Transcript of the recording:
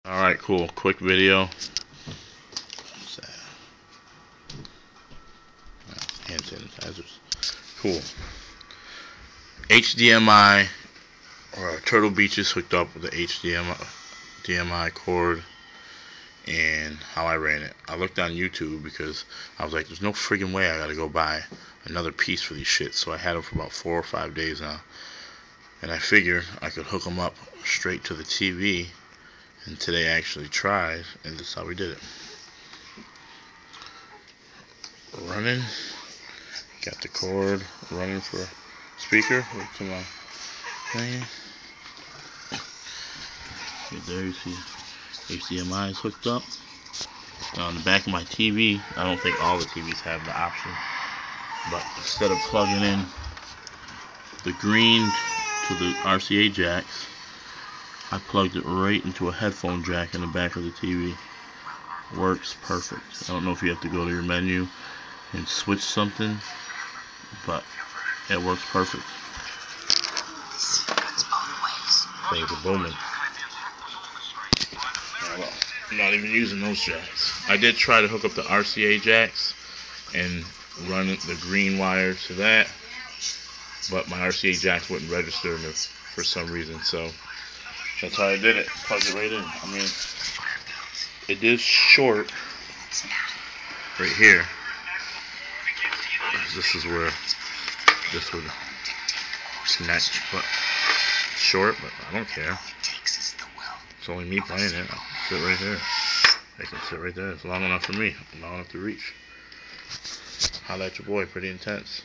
Alright, cool. Quick video. Hand sanitizers. Cool. HDMI or Turtle Beach is hooked up with the HDMI cord, and how I ran it. I looked on YouTube because I was like, there's no friggin' way I gotta go buy another piece for these shits. So I had them for about 4 or 5 days now. And I figured I could hook them up straight to the TV. And today I actually tried, and this is how we did it. Running. Got the cord running for speaker. Look to my thing. Right there you see HDMI is hooked up. Now on the back of my TV, I don't think all the TVs have the option, but instead of plugging in the green to the RCA jacks, I plugged it right into a headphone jack in the back of the TV. Works perfect. I don't know if you have to go to your menu and switch something, but it works perfect. Things are booming. I'm not even using those jacks. I did try to hook up the RCA jacks and run the green wire to that, but my RCA jacks wouldn't register for some reason, so that's how I did it. Plug it right in. I mean, it is short right here. This is where this would connect, but short, but I don't care. It's only me playing it. I'll sit right there. I can sit right there. It's long enough for me. Long enough to reach. Holla at your boy. Pretty intense.